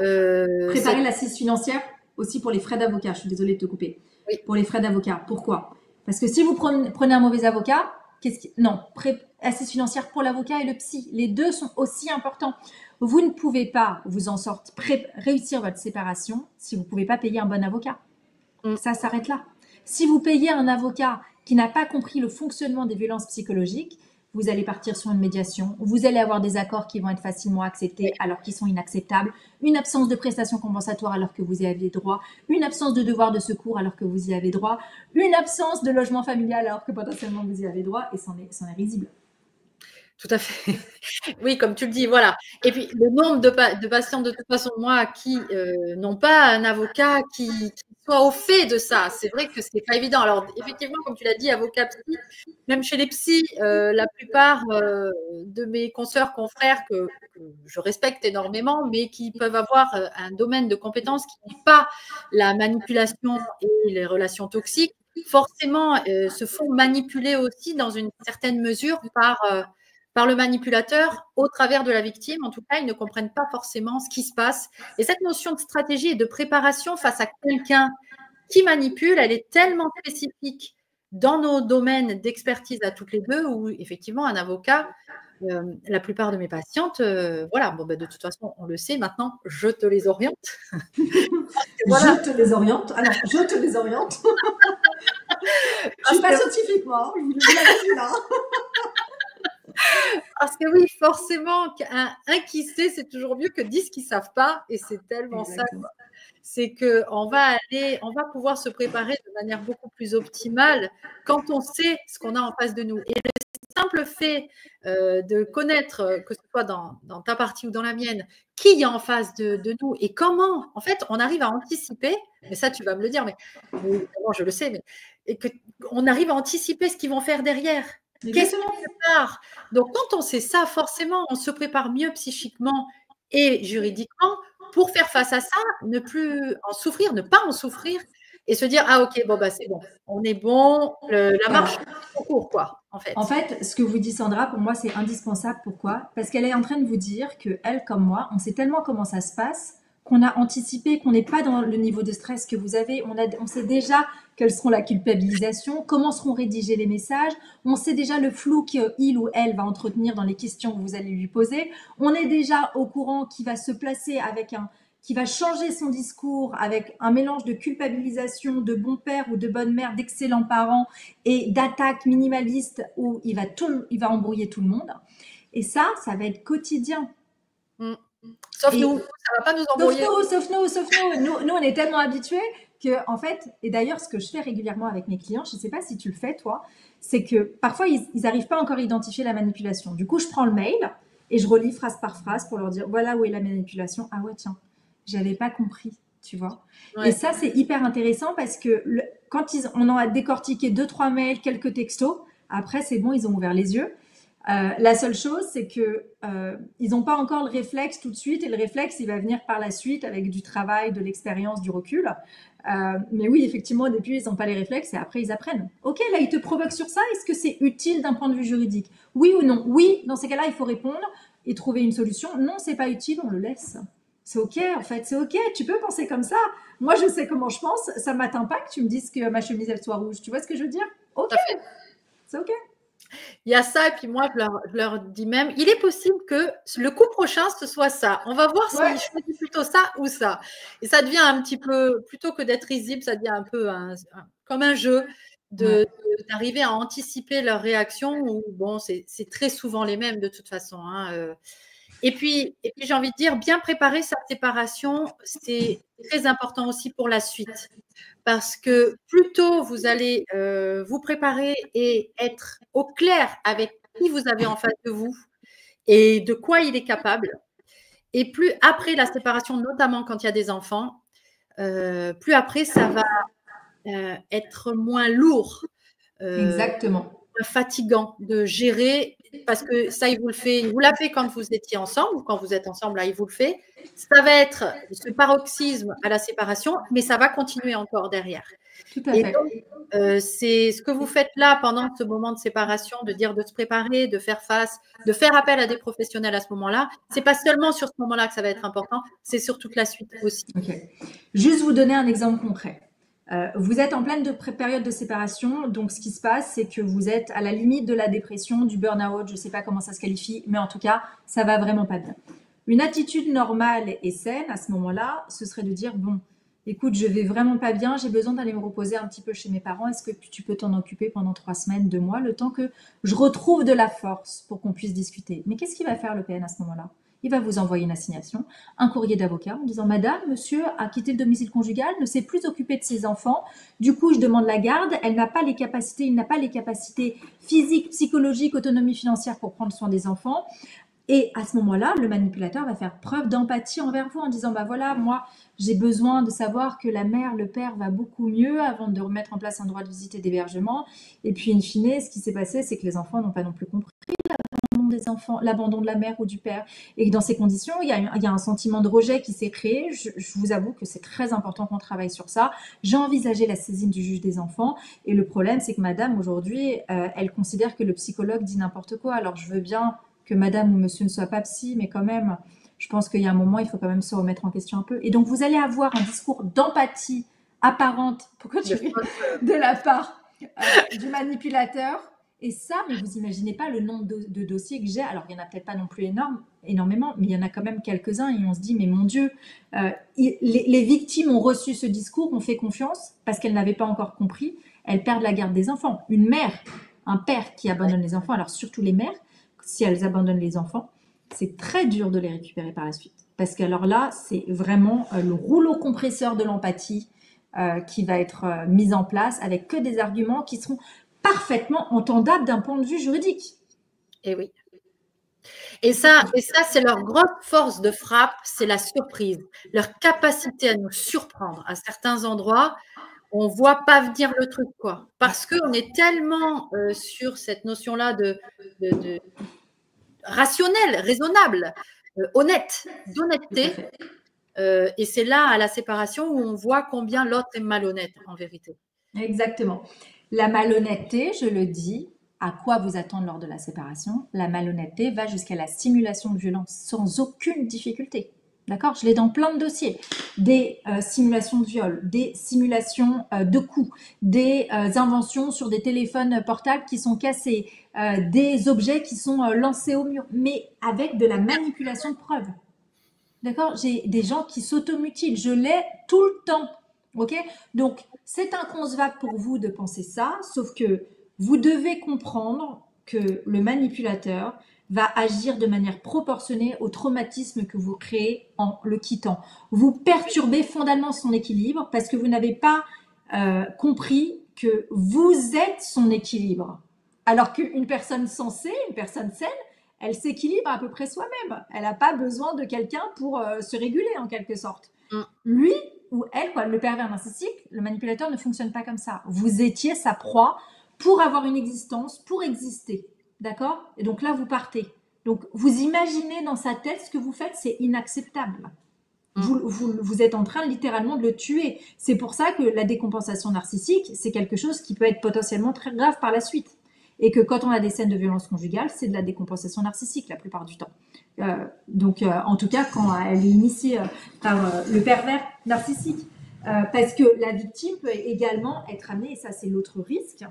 préparer l'assise financière aussi pour les frais d'avocat. Je suis désolée de te couper. Oui. Pour les frais d'avocat. Pourquoi? Parce que si vous prenez un mauvais avocat, non, assise financière pour l'avocat et le psy. Les deux sont aussi importants. Vous ne pouvez pas vous en sortir, réussir votre séparation si vous ne pouvez pas payer un bon avocat. Ça s'arrête là. Si vous payez un avocat qui n'a pas compris le fonctionnement des violences psychologiques, vous allez partir sur une médiation, vous allez avoir des accords qui vont être facilement acceptés alors qu'ils sont inacceptables, une absence de prestations compensatoires alors que vous y avez droit, une absence de devoir de secours alors que vous y avez droit, une absence de logement familial alors que potentiellement vous y avez droit, et c'en est risible. Tout à fait. Oui, comme tu le dis, voilà. Et puis, le nombre de patients, de toute façon, moi, qui n'ont pas un avocat qui soit au fait de ça, c'est vrai que c'est pas évident. Alors, effectivement, comme tu l'as dit, avocat psy, même chez les psys, la plupart de mes consoeurs, confrères, que je respecte énormément, mais qui peuvent avoir un domaine de compétences qui n'est pas la manipulation et les relations toxiques, forcément se font manipuler aussi dans une certaine mesure par le manipulateur au travers de la victime. En tout cas, ils ne comprennent pas forcément ce qui se passe. Et cette notion de stratégie et de préparation face à quelqu'un qui manipule, elle est tellement spécifique dans nos domaines d'expertise à toutes les deux, où effectivement, un avocat, la plupart de mes patientes, voilà, bon, de toute façon, on le sait maintenant, je te les oriente. Voilà. Je te les oriente. Alors, je te les oriente. Je suis pas scientifique, moi. Je vous l'avais dit là. Parce que oui, forcément, un qui sait, c'est toujours mieux que 10 qui ne savent pas. Et c'est tellement exactement ça. C'est qu'on va pouvoir se préparer de manière beaucoup plus optimale quand on sait ce qu'on a en face de nous. Et le simple fait de connaître, que ce soit dans ta partie ou dans la mienne, qui y a en face de nous et comment, en fait, on arrive à anticiper, mais ça, tu vas me le dire, mais évidemment, je le sais, mais et qu'on arrive à anticiper ce qu'ils vont faire derrière. Qu'est-ce qu'on prépare? Donc, quand on sait ça, forcément, on se prépare mieux psychiquement et juridiquement pour faire face à ça, ne plus en souffrir, ne pas en souffrir et se dire ah ok, bon c'est bon, on est bon, la marche est en cours, quoi, en fait. En fait, ce que vous dit Sandra, pour moi, c'est indispensable. Pourquoi? Parce qu'elle est en train de vous dire que elle, comme moi, on sait tellement comment ça se passe qu'on a anticipé, qu'on n'est pas dans le niveau de stress que vous avez. On sait déjà quelles seront la culpabilisation, comment seront rédigés les messages. On sait déjà le flou qu'il ou elle va entretenir dans les questions que vous allez lui poser. On est déjà au courant qui va se placer avec qui va changer son discours avec un mélange de culpabilisation, de bon père ou de bonne mère, d'excellents parents et d'attaques minimalistes où il va embrouiller tout le monde. Et ça va être quotidien. Mm. Sauf Et nous, ça va pas nous embrouiller. sauf nous. Nous, on est tellement habitués que, en fait, et d'ailleurs, ce que je fais régulièrement avec mes clients, je ne sais pas si tu le fais, toi, c'est que parfois, ils n'arrivent pas encore à identifier la manipulation. Du coup, je prends le mail et je relis phrase par phrase pour leur dire, voilà où est la manipulation. Ah ouais, tiens, j'avais pas compris, tu vois. Ouais. Et ça, c'est hyper intéressant parce que quand on en a décortiqué 2-3 mails, quelques textos, après, c'est bon, ils ont ouvert les yeux. La seule chose, c'est que ils n'ont pas encore le réflexe tout de suite, et le réflexe, il va venir par la suite avec du travail, de l'expérience, du recul. Mais oui, effectivement, au début, ils n'ont pas les réflexes et après, ils apprennent. Ok, là, ils te provoquent sur ça. Est-ce que c'est utile d'un point de vue juridique? Oui ou non? Oui, dans ces cas-là, il faut répondre et trouver une solution. Non, c'est pas utile, on le laisse. C'est ok, en fait, c'est ok. Tu peux penser comme ça. Moi, je sais comment je pense. Ça m'atteint pas que tu me dises que ma chemise, elle soit rouge. Tu vois ce que je veux dire? Ok, c'est ok. Il y a ça, et puis moi, je leur dis même, il est possible que le coup prochain, ce soit ça. On va voir s'il choisit plutôt ça ou ça. Et ça devient un petit peu, plutôt que d'être risible, ça devient un peu comme un jeu d'arriver à anticiper leurs réactions, où, bon, c'est très souvent les mêmes de toute façon. Hein. Et puis j'ai envie de dire, bien préparer sa séparation, c'est très important aussi pour la suite. Parce que plus tôt vous allez vous préparer et être au clair avec qui vous avez en face de vous et de quoi il est capable, et plus après la séparation, notamment quand il y a des enfants, plus après ça va être moins lourd. Exactement. Fatigant de gérer, parce que ça, il vous l'a fait quand vous étiez ensemble, ou quand vous êtes ensemble, là, il vous le fait. Ça va être ce paroxysme à la séparation, mais ça va continuer encore derrière. Tout à Et fait. donc, c'est ce que vous faites là pendant ce moment de séparation, de dire de se préparer, de faire face, de faire appel à des professionnels à ce moment-là. C'est pas seulement sur ce moment-là que ça va être important, c'est sur toute la suite aussi. Ok. Juste vous donner un exemple concret. Vous êtes en pleine période de séparation, donc ce qui se passe, c'est que vous êtes à la limite de la dépression, du burn-out, je ne sais pas comment ça se qualifie, mais en tout cas, ça va vraiment pas bien. Une attitude normale et saine à ce moment-là, ce serait de dire, bon, écoute, je vais vraiment pas bien, j'ai besoin d'aller me reposer un petit peu chez mes parents, est-ce que tu peux t'en occuper pendant 3 semaines, 2 mois, le temps que je retrouve de la force pour qu'on puisse discuter. Mais qu'est-ce qu'il va faire le PN à ce moment-là? Il va vous envoyer une assignation, un courrier d'avocat en disant Madame, monsieur a quitté le domicile conjugal, ne s'est plus occupé de ses enfants. Du coup, je demande la garde. Elle n'a pas les capacités, il n'a pas les capacités physiques, psychologiques, autonomie financière pour prendre soin des enfants. Et à ce moment-là, le manipulateur va faire preuve d'empathie envers vous en disant bah voilà, moi j'ai besoin de savoir que la mère, le père va beaucoup mieux avant de remettre en place un droit de visite et d'hébergement. Et puis in fine, ce qui s'est passé, c'est que les enfants n'ont pas non plus compris des enfants, l'abandon de la mère ou du père. Et que dans ces conditions, il y a un sentiment de rejet qui s'est créé. Je vous avoue que c'est très important qu'on travaille sur ça. J'ai envisagé la saisine du juge des enfants. Et le problème, c'est que madame, aujourd'hui, elle considère que le psychologue dit n'importe quoi. Alors, je veux bien que madame ou monsieur ne soit pas psy, mais quand même, je pense qu'il y a un moment, il faut quand même se remettre en question un peu. Et donc, vous allez avoir un discours d'empathie apparente, pourquoi tu ris, de la part du manipulateur. Et ça, mais vous imaginez pas le nombre de dossiers que j'ai. Alors, il n'y en a peut-être pas non plus énormément, mais il y en a quand même quelques-uns. Et on se dit, mais mon Dieu, les victimes ont reçu ce discours, ont fait confiance parce qu'elles n'avaient pas encore compris. Elles perdent la garde des enfants. Une mère, un père qui abandonne les enfants, alors surtout les mères, si elles abandonnent les enfants, c'est très dur de les récupérer par la suite. Parce qu'alors là, c'est vraiment le rouleau compresseur de l'empathie qui va être mis en place avec que des arguments qui seront parfaitement entendables d'un point de vue juridique. Et oui. Et ça c'est leur grosse force de frappe, c'est la surprise, leur capacité à nous surprendre. À certains endroits, on ne voit pas venir le truc, quoi. Parce qu'on est tellement sur cette notion-là de rationnel, raisonnable, honnête, d'honnêteté. Et c'est là, à la séparation, où on voit combien l'autre est malhonnête, en vérité. Exactement. La malhonnêteté, je le dis, à quoi vous attendre lors de la séparation? La malhonnêteté va jusqu'à la simulation de violence sans aucune difficulté. D'accord? Je l'ai dans plein de dossiers. Des simulations de viol, des simulations de coups, des inventions sur des téléphones portables qui sont cassés, des objets qui sont lancés au mur, mais avec de la manipulation de preuves. D'accord? J'ai des gens qui s'automutilent. Je l'ai tout le temps. Ok? Donc, c'est inconcevable pour vous de penser ça, sauf que vous devez comprendre que le manipulateur va agir de manière proportionnée au traumatisme que vous créez en le quittant. Vous perturbez fondamentalement son équilibre parce que vous n'avez pas compris que vous êtes son équilibre. Alors qu'une personne sensée, une personne saine, elle s'équilibre à peu près soi-même. Elle n'a pas besoin de quelqu'un pour se réguler en quelque sorte. Mm. Lui ou elle, quoi, le pervers narcissique, le manipulateur ne fonctionne pas comme ça. Vous étiez sa proie pour avoir une existence, pour exister. D'accord? Et donc là, vous partez. Donc vous imaginez dans sa tête ce que vous faites, c'est inacceptable. Vous êtes en train littéralement de le tuer. C'est pour ça que la décompensation narcissique, c'est quelque chose qui peut être potentiellement très grave par la suite. Et que quand on a des scènes de violence conjugale, c'est de la décompensation narcissique la plupart du temps. En tout cas, quand elle est initiée par le pervers narcissique. Parce que la victime peut également être amenée, et ça c'est l'autre risque,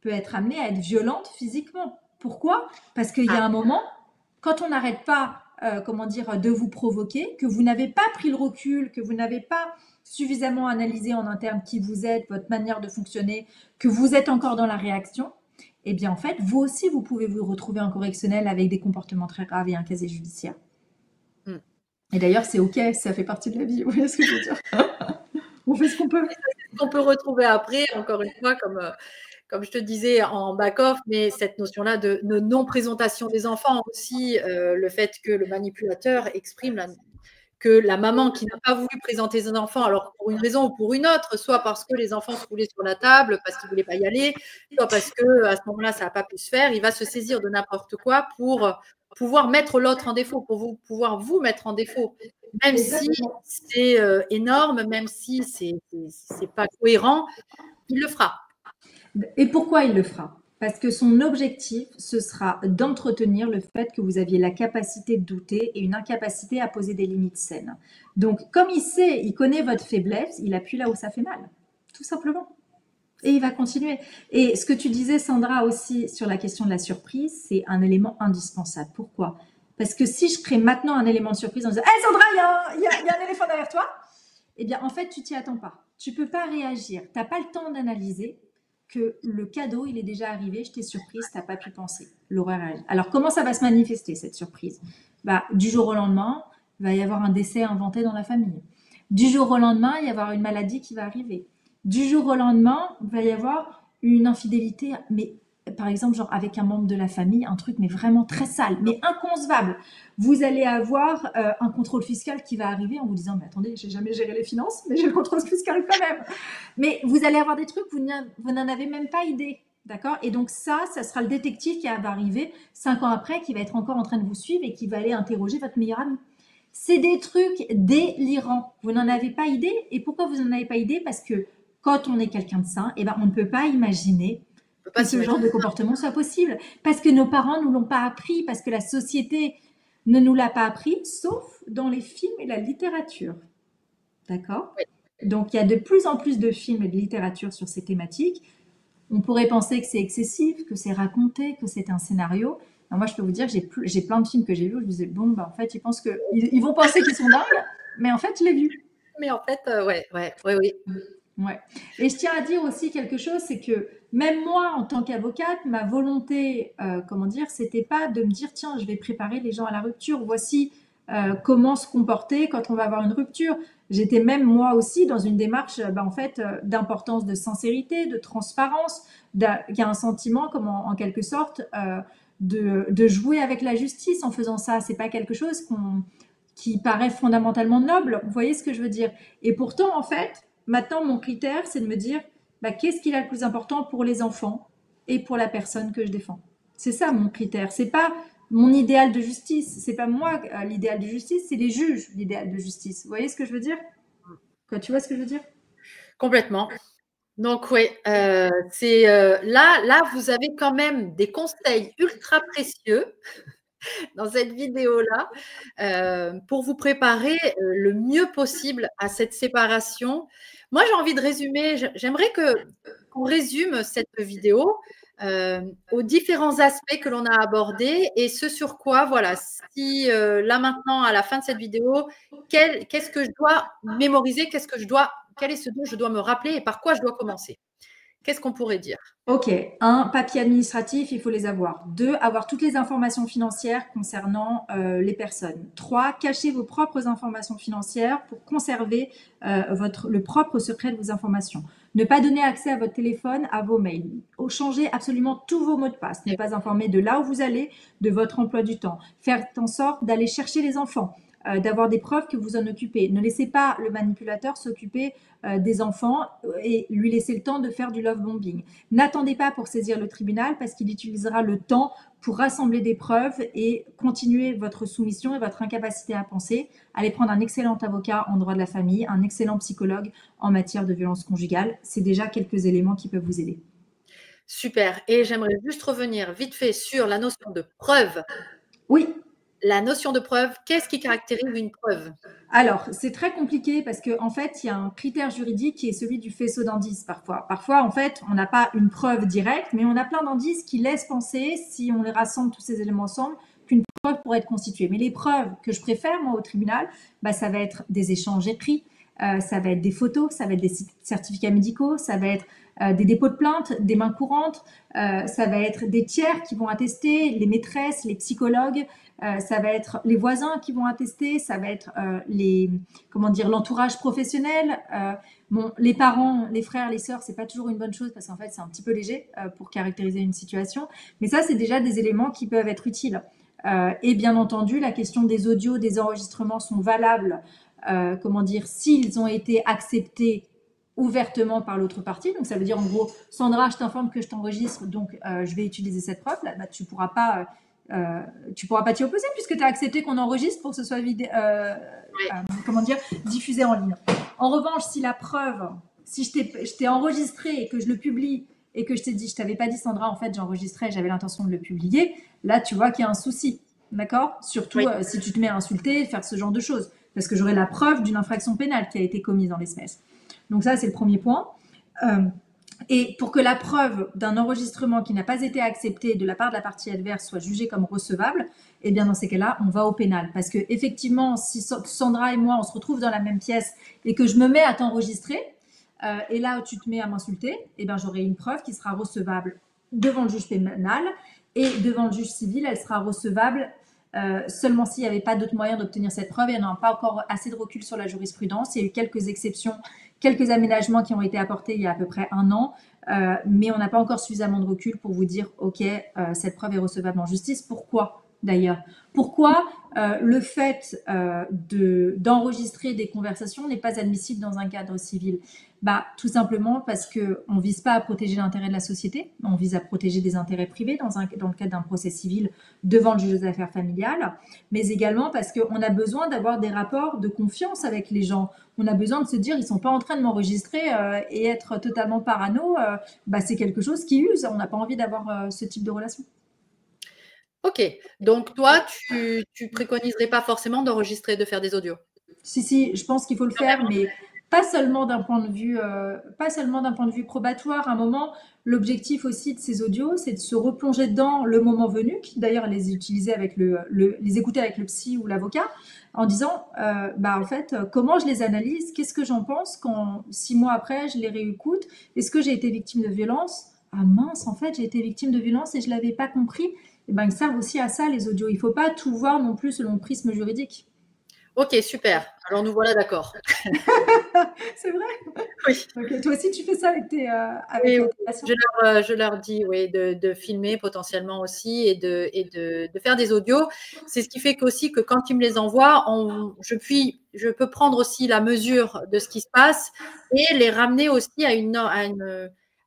peut être amenée à être violente physiquement. Pourquoi? Parce qu'il y a un moment, quand on n'arrête pas, de vous provoquer, que vous n'avez pas pris le recul, que vous n'avez pas suffisamment analysé en interne qui vous êtes, votre manière de fonctionner, que vous êtes encore dans la réaction, eh bien en fait, vous aussi, vous pouvez vous retrouver en correctionnel avec des comportements très graves et un casier judiciaire. Et d'ailleurs, c'est OK, ça fait partie de la vie. Vous voyez ce que je veux dire? On fait ce qu'on peut. C'est ce qu'on peut retrouver après, encore une fois, comme je te disais en back-off, mais cette notion-là de non-présentation des enfants aussi, le fait que le manipulateur exprime que la maman qui n'a pas voulu présenter ses enfants, alors pour une raison ou pour une autre, soit parce que les enfants se roulaient sur la table, parce qu'il ne voulait pas y aller, soit parce qu'à ce moment-là, ça n'a pas pu se faire, il va se saisir de n'importe quoi pour pouvoir mettre l'autre en défaut, pour pouvoir vous mettre en défaut. Même Exactement. si c'est énorme, même si c'est pas cohérent, il le fera. Et pourquoi il le fera? Parce que son objectif, ce sera d'entretenir le fait que vous aviez la capacité de douter et une incapacité à poser des limites saines. Donc, comme il sait, il connaît votre faiblesse, il appuie là où ça fait mal. Tout simplement. Et il va continuer. Et ce que tu disais, Sandra, aussi sur la question de la surprise, c'est un élément indispensable. Pourquoi? Parce que si je crée maintenant un élément de surprise en disant hey Sandra, il y a un éléphant derrière toi, eh bien, en fait, tu t'y attends pas. Tu peux pas réagir. Tu n'as pas le temps d'analyser que le cadeau, il est déjà arrivé, je t'ai surprise, tu n'as pas pu penser. L'horreur arrive. Alors, comment ça va se manifester, cette surprise? Du jour au lendemain, il va y avoir un décès inventé dans la famille. Du jour au lendemain, il va y avoir une maladie qui va arriver. Du jour au lendemain, il va y avoir une infidélité, mais par exemple, genre avec un membre de la famille, un truc mais vraiment très sale, mais inconcevable. Vous allez avoir un contrôle fiscal qui va arriver en vous disant mais attendez, j'ai jamais géré les finances, mais j'ai le contrôle fiscal quand même. Mais vous allez avoir des trucs, vous n'en avez même pas idée. D'accord? Et donc ça sera le détective qui va arriver 5 ans après, qui va être encore en train de vous suivre et qui va aller interroger votre meilleur ami. C'est des trucs délirants. Vous n'en avez pas idée. Et pourquoi vous n'en avez pas idée? Parce que quand on est quelqu'un de sain, eh ben, on ne peut pas imaginer que ce genre de comportement soit possible. Parce que nos parents ne nous l'ont pas appris, parce que la société ne nous l'a pas appris, sauf dans les films et la littérature. D'accord? Oui. Donc il y a de plus en plus de films et de littérature sur ces thématiques. On pourrait penser que c'est excessif, que c'est raconté, que c'est un scénario. Alors moi, je peux vous dire que j'ai plein de films que j'ai vus où je me disais, bon, en fait, ils vont penser qu'ils sont dingues, mais en fait, je l'ai vu. Mais en fait, oui. Ouais. Et je tiens à dire aussi quelque chose, c'est que même moi, en tant qu'avocate, ma volonté, c'était pas de me dire, tiens, je vais préparer les gens à la rupture. Voici comment se comporter quand on va avoir une rupture. J'étais même moi aussi dans une démarche, d'importance de sincérité, de transparence. Il y a un sentiment, comme en quelque sorte, de jouer avec la justice en faisant ça. C'est pas quelque chose qui paraît fondamentalement noble. Vous voyez ce que je veux dire? Et pourtant, en fait, maintenant, mon critère, c'est de me dire, qu'est-ce qu'il a le plus important pour les enfants et pour la personne que je défends. C'est ça mon critère. C'est pas mon idéal de justice. C'est pas moi l'idéal de justice, c'est les juges l'idéal de justice. Vous voyez ce que je veux dire? Tu vois ce que je veux dire? Complètement. Donc oui, c'est là, vous avez quand même des conseils ultra précieux dans cette vidéo-là pour vous préparer le mieux possible à cette séparation. Moi, j'ai envie de résumer. J'aimerais qu'on résume cette vidéo aux différents aspects que l'on a abordés et ce sur quoi, voilà, si là maintenant, à la fin de cette vidéo, qu'est-ce que je dois mémoriser, quel est ce dont je dois me rappeler et par quoi je dois commencer? Qu'est-ce qu'on pourrait dire? Ok, un, papier administratif, il faut les avoir. Deux, avoir toutes les informations financières concernant les personnes. Trois, cacher vos propres informations financières pour conserver le propre secret de vos informations. Ne pas donner accès à votre téléphone, à vos mails. Changer absolument tous vos mots de passe. Ne pas informer de là où vous allez, de votre emploi du temps. Faire en sorte d'aller chercher les enfants. D'avoir des preuves que vous en occupez. Ne laissez pas le manipulateur s'occuper des enfants et lui laisser le temps de faire du love bombing. N'attendez pas pour saisir le tribunal parce qu'il utilisera le temps pour rassembler des preuves et continuer votre soumission et votre incapacité à penser. Allez prendre un excellent avocat en droit de la famille, un excellent psychologue en matière de violence conjugale. C'est déjà quelques éléments qui peuvent vous aider. Super. Et j'aimerais juste revenir vite fait sur la notion de preuve. Oui. La notion de preuve, qu'est-ce qui caractérise une preuve? Alors, c'est très compliqué parce qu'en fait, il y a un critère juridique qui est celui du faisceau d'indices parfois. Parfois, en fait, on n'a pas une preuve directe, mais on a plein d'indices qui laissent penser, si on les rassemble tous ces éléments ensemble, qu'une preuve pourrait être constituée. Mais les preuves que je préfère, moi, au tribunal, ça va être des échanges écrits, ça va être des photos, ça va être des certificats médicaux, ça va être des dépôts de plainte, des mains courantes, ça va être des tiers qui vont attester, les maîtresses, les psychologues, ça va être les voisins qui vont attester, ça va être l'entourage professionnel. Les parents, les frères, les sœurs, c'est pas toujours une bonne chose parce qu'en fait c'est un petit peu léger pour caractériser une situation. Mais ça, c'est déjà des éléments qui peuvent être utiles. Et bien entendu, la question des audios, des enregistrements sont valables. S'ils ont été acceptés ouvertement par l'autre partie. Donc ça veut dire en gros, Sandra, je t'informe que je t'enregistre, donc je vais utiliser cette preuve. Là, tu pourras pas t'y opposer puisque tu as accepté qu'on enregistre pour que ce soit diffusé en ligne. En revanche, si la preuve, si je t'ai enregistré et que je le publie et que je t'ai dit, je t'avais pas dit Sandra, en fait j'enregistrais, j'avais l'intention de le publier, là tu vois qu'il y a un souci, d'accord? Surtout si tu te mets à insulter, faire ce genre de choses, parce que j'aurai la preuve d'une infraction pénale qui a été commise dans l'espèce. Donc ça, c'est le premier point. Et pour que la preuve d'un enregistrement qui n'a pas été accepté de la part de la partie adverse soit jugée comme recevable, eh bien dans ces cas-là, on va au pénal. Parce que effectivement, si Sandra et moi, on se retrouve dans la même pièce et que je me mets à t'enregistrer, et là tu te mets à m'insulter, eh bien j'aurai une preuve qui sera recevable devant le juge pénal et devant le juge civil, elle sera recevable seulement s'il n'y avait pas d'autre moyen d'obtenir cette preuve. Et on n'a pas encore assez de recul sur la jurisprudence. Il y a eu quelques exceptions, quelques aménagements qui ont été apportés il y a à peu près 1 an, mais on n'a pas encore suffisamment de recul pour vous dire ok, cette preuve est recevable en justice. Pourquoi d'ailleurs? Pourquoi le fait d'enregistrer des conversations n'est pas admissible dans un cadre civil? Tout simplement parce qu'on ne vise pas à protéger l'intérêt de la société, on vise à protéger des intérêts privés dans le cadre d'un procès civil devant le juge des affaires familiales, mais également parce qu'on a besoin d'avoir des rapports de confiance avec les gens. On a besoin de se dire, ils ne sont pas en train de m'enregistrer et être totalement parano, c'est quelque chose qui use. On n'a pas envie d'avoir ce type de relation. Ok, donc toi, tu préconiserais pas forcément d'enregistrer, de faire des audios? Si, je pense qu'il faut le faire, mais pas seulement d'un point de vue probatoire. À un moment, l'objectif aussi de ces audios, c'est de se replonger dans le moment venu, d'ailleurs les utiliser avec les écouter avec le psy ou l'avocat, en disant, en fait, comment je les analyse, qu'est-ce que j'en pense quand 6 mois après, je les réécoute, est-ce que j'ai été victime de violence? Ah mince, en fait, j'ai été victime de violence et je l'avais pas compris. Ils servent aussi à ça, les audios. Il faut pas tout voir non plus selon le prisme juridique. Ok, super. Alors nous voilà d'accord. C'est vrai? Oui. Okay. Toi aussi, tu fais ça avec tes patients? Je leur dis de filmer potentiellement aussi et de faire des audios. C'est ce qui fait qu'aussi que quand ils me les envoient, je peux prendre aussi la mesure de ce qui se passe et les ramener aussi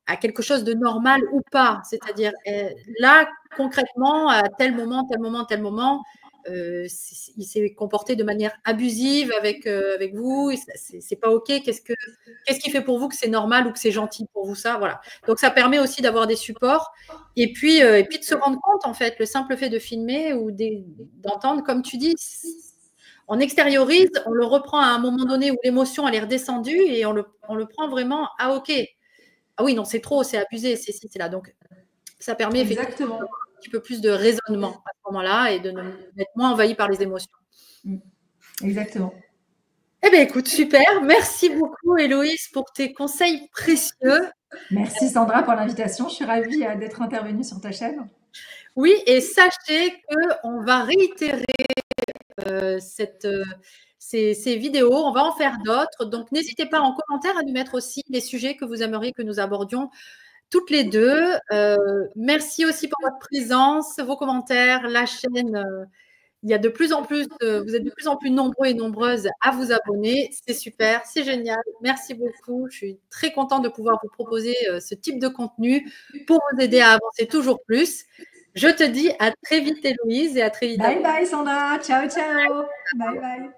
à quelque chose de normal ou pas. C'est-à-dire là, concrètement, à tel moment, il s'est comporté de manière abusive avec vous, c'est pas ok. Qu'est-ce qui fait pour vous que c'est normal ou que c'est gentil pour vous ça? Voilà. Donc ça permet aussi d'avoir des supports et puis de se rendre compte en fait, le simple fait de filmer ou d'entendre, comme tu dis, on extériorise, on le reprend à un moment donné où l'émotion elle est redescendue et on le prend vraiment ok. Ah oui non c'est trop, c'est abusé, c'est là donc. Ça permet effectivement Exactement. d'avoir un petit peu plus de raisonnement à ce moment-là et d'être moins envahi par les émotions. Exactement. Eh bien, écoute, super. Merci beaucoup, Héloïse, pour tes conseils précieux. Merci Sandra pour l'invitation. Je suis ravie d'être intervenue sur ta chaîne. Oui, et sachez qu'on va réitérer ces vidéos. On va en faire d'autres. Donc, n'hésitez pas en commentaire à nous mettre aussi les sujets que vous aimeriez que nous abordions toutes les deux. Merci aussi pour votre présence, vos commentaires, la chaîne. Il y a de plus en plus, vous êtes de plus en plus nombreux et nombreuses à vous abonner. C'est super, c'est génial. Merci beaucoup. Je suis très contente de pouvoir vous proposer ce type de contenu pour vous aider à avancer toujours plus. Je te dis à très vite, Héloïse, et à très vite. Bye bye Sandra. Ciao, ciao. Bye bye.